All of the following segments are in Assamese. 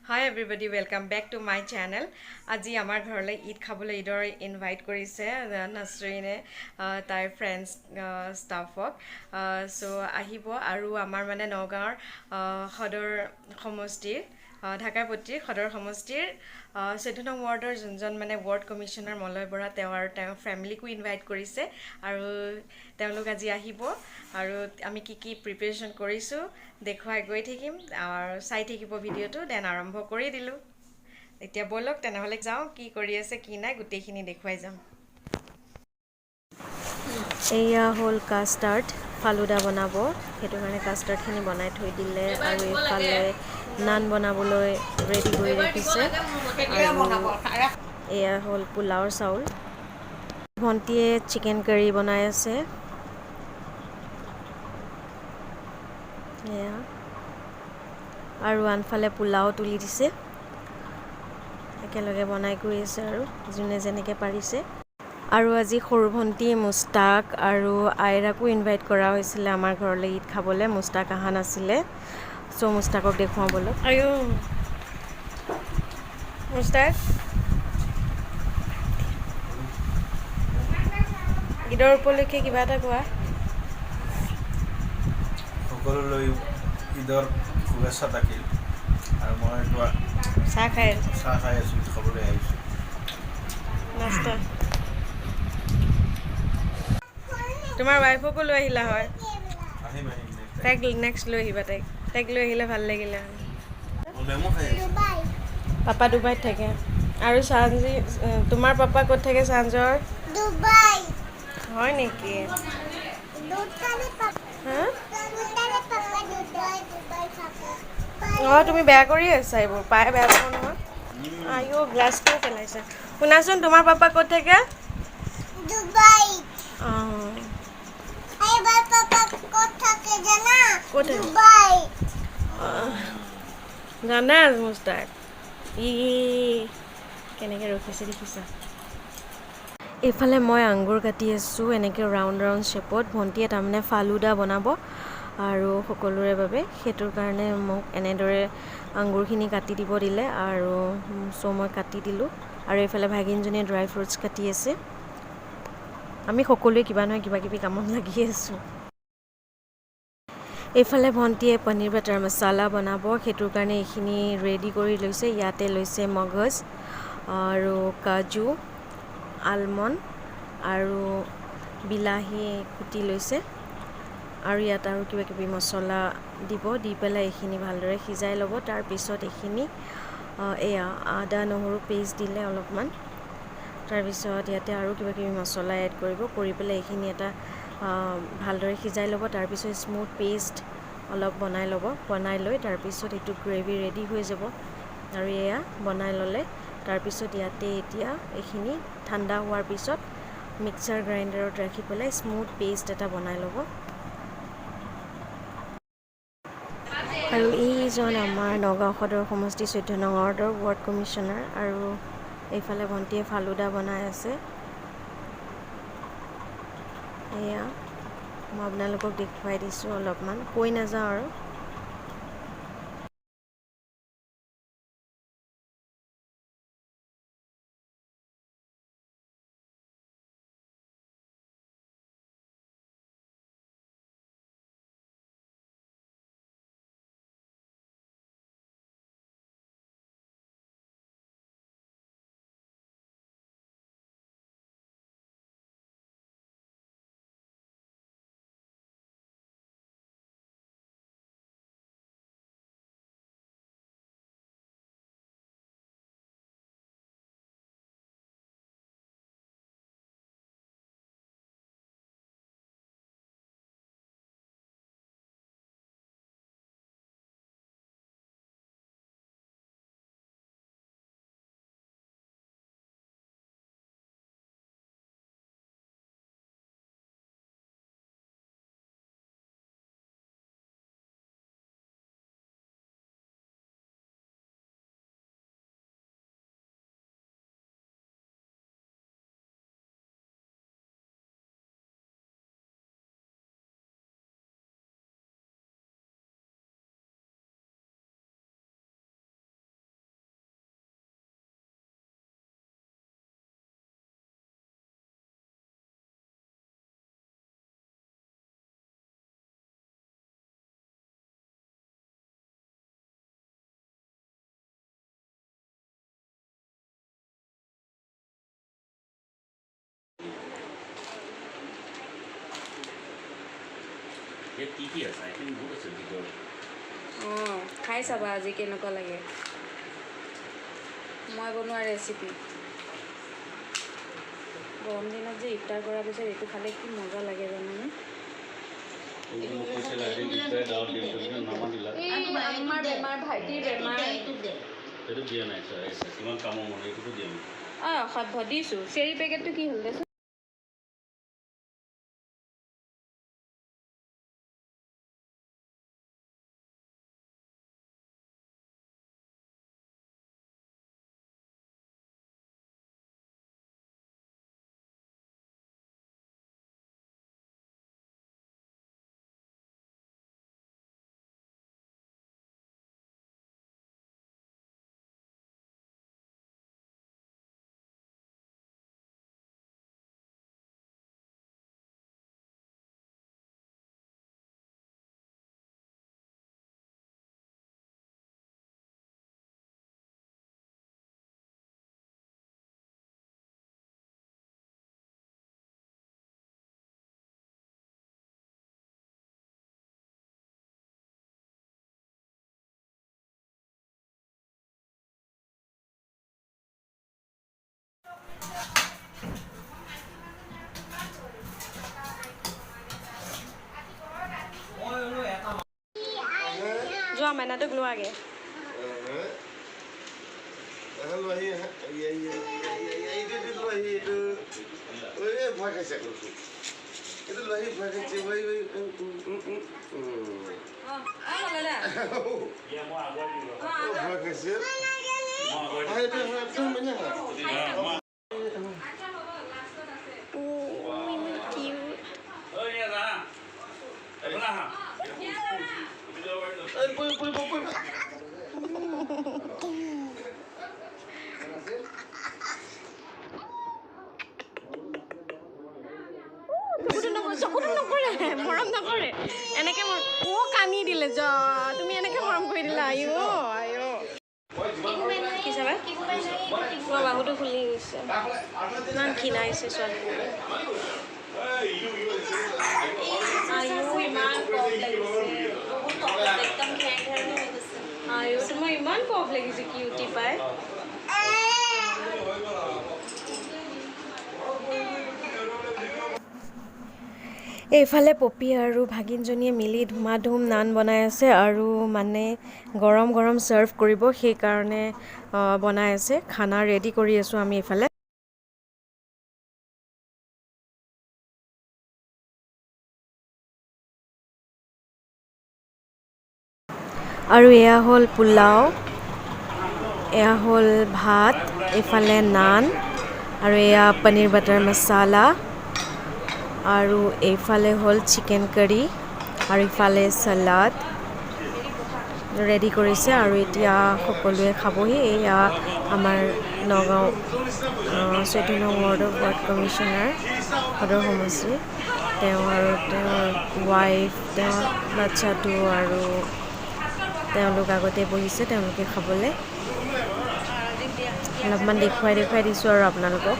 Hi everybody, welcome back to my channel. আজি আমাৰ ঘৰলৈ ঈদ খাবলৈ ঈদৰ ইনভাইট কৰিছে নাছৰিনে তাইৰ ফ্ৰেণ্ডছ ষ্টাফক চ' আহিব আৰু আমাৰ মানে নগাঁৱৰ সদৰ সমষ্টিৰ ঢাকাপট্টিৰ সদৰ সমষ্টিৰ 14 নং ৱাৰ্ডৰ যোনজন মানে ৱাৰ্ড কমিশ্যনাৰ মলয় বৰা তেওঁ আৰু তেওঁৰ ফেমিলিকো ইনভাইট কৰিছে আৰু তেওঁলোক আজি আহিব আৰু আমি কি কি প্ৰিপেৰেশ্যন কৰিছোঁ দেখুৱাই গৈ থাকিম আৰু চাই থাকিব ভিডিঅ'টো দেন আৰম্ভ কৰি দিলোঁ এতিয়া ব'লক তেনেহ'লে যাওঁ কি কৰি আছে কি নাই গোটেইখিনি দেখুৱাই যাম এয়া হ'ল কাষ্টাৰ্ড ফালুদা বনাব সেইটো কাৰণে কাষ্টাৰ্ডখিনি বনাই থৈ দিলে আৰু এইফালে নান বনাবলৈ ৰেডি কৰি ৰাখিছে আৰু এয়া হ'ল পোলাওৰ চাউল ভণ্টিয়ে চিকেন কাৰী বনাই আছে এয়া আৰু আনফালে পোলাও তুলি দিছে একেলগে বনাই কৰি আছে আৰু যোনে যেনেকৈ পাৰিছে আৰু আজি সৰু ভণ্টি মুস্তাক আৰু আইৰাকো ইনভাইট কৰা হৈছিলে আমাৰ ঘৰলৈ ঈদ খাবলৈ মুস্তাক অহা নাছিলে চ' মুস্তাকক দেখুৱাওঁ ব'লক আয়ো মুস্তাক ঈদৰ উপলক্ষে কিবা এটা কোৱা সকলোলৈ ঈদৰ শুভেচ্ছা থাকিল আৰু মই চাহ খাই আছোঁ চাহ খাই আছোঁ খাবলৈ আহিছোঁ নাস্তা তোমাৰ ৱাইফকো লৈ আহিলা হয় আহিম তাইক নেক্সট লৈ আহিবা তাইক লৈ আহিলে ভাল লাগিলে নেমু খাই আছোঁ পাপা ডুবাইত থাকে আৰু চানজি তোমাৰ পাপা ক'ত থাকে চানজৰ ডুবাই হয় নেকি হা অঁ তুমি বেয়া কৰি আছা এইবোৰ পায়ে বেয়া পাব নহয় আইঅ' গ্লাছটোও পেলাইছে শুনাচোন তোমাৰ পাপা ক'ত থাকে ডুবাই অঁ এইবাৰ পাপা ক'ত থাকে জানা ক'ত থাকে? ডুবাই জানা মুস্তাক ই কেনেকৈ ৰখিছে দেখিছা এইফালে মই আঙুৰ কাটি আছোঁ এনেকৈ ৰাউণ্ড ৰাউণ্ড শ্বেপত ভণ্টিয়ে তাৰমানে ফালুদা বনাব আৰু সকলোৰে বাবে সেইটোৰ কাৰণে মোক এনেদৰে আঙুৰখিনি কাটি দিব দিলে আৰু চ' মই কাটি দিলোঁ আৰু এইফালে ভাগিনজনীয়ে ড্ৰাই ফ্ৰুটছ কাটি আছে আমি সকলোৱে কিবা নহয় কিবা কিবি কামত লাগি আছোঁ এইফালে ভণ্টিয়ে পনীৰ বাটাৰ মছালা বনাব সেইটোৰ কাৰণে এইখিনি ৰেডি কৰি লৈছে ইয়াতে লৈছে মগজ আৰু কাজু আলমণ্ড আৰু বিলাহী কুটি লৈছে আৰু ইয়াত আৰু কিবা কিবি মছলা দিব দি পেলাই এইখিনি ভালদৰে সিজাই ল'ব তাৰপিছত এইখিনি এয়া আদা নহৰু পেষ্ট দিলে অলপমান তাৰপিছত ইয়াতে আৰু কিবা কিবি মছলা এড কৰি পেলাই এইখিনি এটা ভালদৰে সিজাই ল'ব তাৰপিছত স্মুথ পেষ্ট অলপ বনাই লৈ তাৰপিছত এইটো গ্ৰেভি ৰেডি হৈ যাব আৰু এয়া বনাই ল'লে তাৰপিছত ইয়াতে এতিয়া এইখিনি ঠাণ্ডা হোৱাৰ পিছত মিক্সাৰ গ্ৰাইণ্ডাৰত ৰাখি পেলাই স্মুথ পেষ্ট এটা বনাই ল'ব আৰু এইজন আমাৰ নগাঁও সদৰ সমষ্টি 14 নং ৱাৰ্ডৰ ৱাৰ্ড কমিশ্যনাৰ আৰু এইফালে ভণ্টিয়ে ফালুদা বনাই আছে এয়া মই আপোনালোকক দেখুৱাই দিছোঁ অলপমান কৈ নাযাওঁ আৰু ইয়াত কি আছে আইটেম বহুত আছে ভিতৰত অঁ খাই চাবা আজি কেনেকুৱা লাগে মই বনোৱা ৰেচিপি গৰম দিনত যে ইফতাৰ কৰাৰ পিছত এইটো খালে কি মজা লাগে জানানে আমাৰ বেমাৰ ভাইটিৰ বেমাৰ সেইটো দিয়া নাই ছাৰ কিমান কামৰ মনে এইটোতো দিয়া নাই সভ্য দিছোঁ চেৰি পেকেটটো কি হ'ল দেচোন যোৱা মাইনাটোক লোৱাগে চকুটো নকৰে মৰম নকৰে এনেকে কানি দিলে যা তুমি এনেকে মৰম কৰি দিলা আইঅ কি চাবা তোমাৰ বাহুটো খুলি গৈছে ইমান ক্ষীণাইছে ছোৱালীজনী ইমান কফ লাগিছে একদম তোমাৰ ইমান কফ লাগিছে কিউটি পাই এইফালে পপি আৰু ভাগিনজনীয়ে মিলি ধুমাধুম নান বনাই আছে আৰু মানে গৰম গৰম ছাৰ্ভ কৰিব সেইকাৰণে বনাই আছে খানা ৰেডি কৰি আছোঁ আমি এইফালে আৰু এয়া হ'ল পোলাও এয়া হ'ল ভাত এইফালে নান আৰু এয়া পনীৰ বাটাৰ মছালা আৰু এইফালে হ'ল চিকেন কাৰী আৰু ইফালে চালাড ৰেডি কৰিছে আৰু এতিয়া সকলোৱে খাবহি এয়া আমাৰ নগাঁও 14 নং ৱাৰ্ডৰ ৱাৰ্ড কমিশ্যনাৰ সদৰ সমষ্টি তেওঁ আৰু তেওঁৰ ৱাইফ তেওঁৰ বাচ্চাটো আৰু তেওঁলোক আগতে বহিছে তেওঁলোকে খাবলৈ অলপমান দেখুৱাই দিছোঁ আৰু আপোনালোকক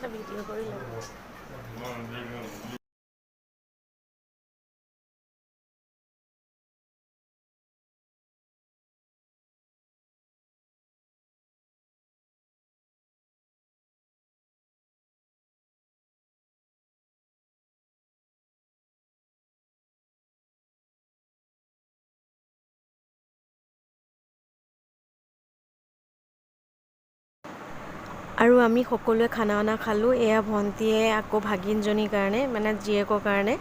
ভিডিঅ' কৰি আৰু আমি সকলোৱে খানা খালোঁ এয়া ভণ্টিয়ে আকৌ ভাগিনজনীৰ কাৰণে মানে জীয়েকৰ কাৰণে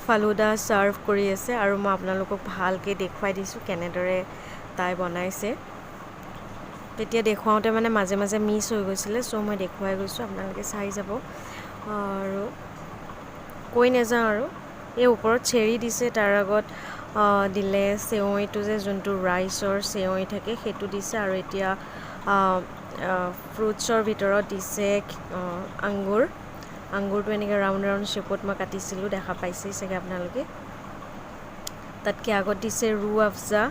ফালুদা ছাৰ্ভ কৰি আছে আৰু মই আপোনালোকক ভালকৈ দেখুৱাই দিছোঁ কেনেদৰে তাই বনাইছে তেতিয়া দেখুৱাওঁতে মানে মাজে মাজে মিছ হৈ গৈছিলে চ' মই দেখুৱাই গৈছোঁ আপোনালোকে চাই যাব আৰু কৈ নাযাওঁ আৰু এই ওপৰত চেৰি দিছে তাৰ আগত দিলে চেৱৈটো যে যোনটো ৰাইচৰ চেৱৈ থাকে সেইটো দিছে আৰু এতিয়া ফ্ৰুটছৰ ভিতৰত দিছে আঙুৰটো এনেকৈ ৰাউণ্ড শ্বেপত মই কাটিছিলোঁ দেখা পাইছেই চাগে আপোনালোকে তাতকৈ আগত দিছে ৰু আফজা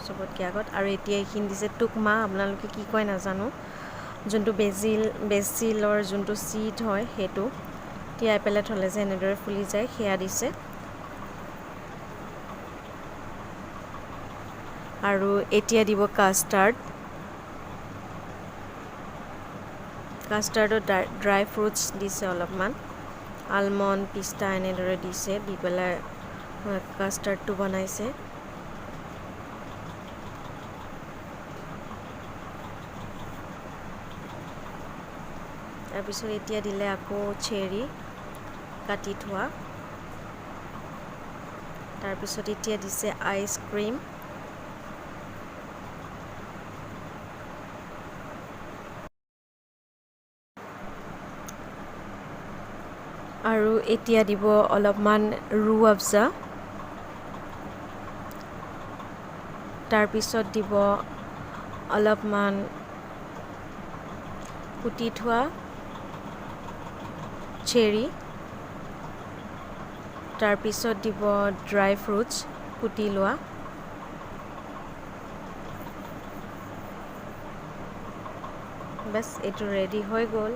চবতকৈ আগত। আৰু এতিয়া এইখিনি দিছে টুকমা, আপোনালোকে কি কয় নাজানো, যোনটো বেজিলৰ যোনটো চিড হয় সেইটো তিয়াই পেলাই থ'লে যে এনেদৰে ফুলি যায়, সেয়া দিছে। আৰু এতিয়া দিব কাষ্টাৰ্ডত ড্ৰাই ফ্ৰুটছ দিছে অলপমান, আলমণ্ড পিষ্টা এনেদৰে দিছে, দি পেলাই কাষ্টাৰ্ডটো বনাইছে। তাৰপিছত এতিয়া দিলে আকৌ চেৰি কাটি থোৱা। তাৰপিছত এতিয়া দিছে আইচক্ৰীম। আৰু এতিয়া দিব অলপমান ৰু আফজা। তাৰপিছত দিব অলপমান কুটি থোৱা চেৰি। তাৰপিছত দিব ড্ৰাই ফ্ৰুটছ কুটি লোৱা। বাছ এইটো ৰেডি হৈ গ'ল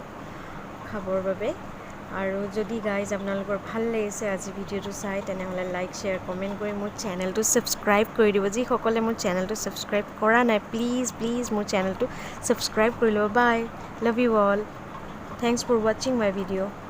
খাবৰ বাবে। আৰু যদি গাইজ আপোনালোকৰ ভাল লাগিছে আজি ভিডিঅ'টো চাই, তেনেহ'লে লাইক শ্বেয়াৰ কমেণ্ট কৰি মোৰ চেনেলটো ছাবস্ক্ৰাইব কৰি দিব। যিসকলে মোৰ চেনেলটো ছাবস্ক্ৰাইব কৰা নাই, প্লিজ মোৰ চেনেলটো ছাবস্ক্ৰাইব কৰি ল'ব। Bye, love you all, thanks for ৱাচিং মাই ভিডিঅ'।